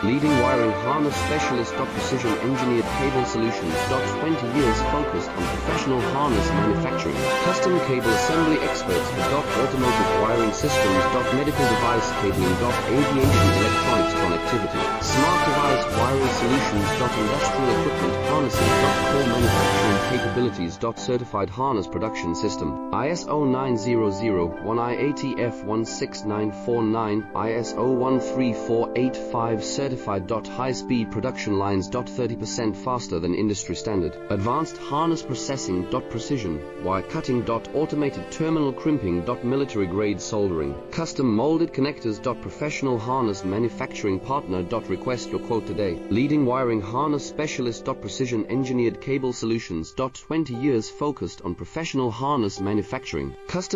Leading wiring harness specialist. Precision engineered cable solutions. 20 years focused on professional harness manufacturing. Custom cable assembly experts for automotive wiring systems. Medical device cabling. Aviation electronics connectivity. Smart device wiring solutions. Industrial equipment harnessing. Core manufacturing capabilities. Certified harness production system. ISO 9001 IATF 16949 ISO 13485 certified. High-speed production lines. 30% faster than industry standard. Advanced harness processing. Precision wire cutting. Automated terminal crimping. Military grade soldering. Custom molded connectors. Professional harness manufacturing partner. Request your quote today. Leading wiring harness specialist. Precision engineered cable solutions. 20 years focused on professional harness manufacturing. Custom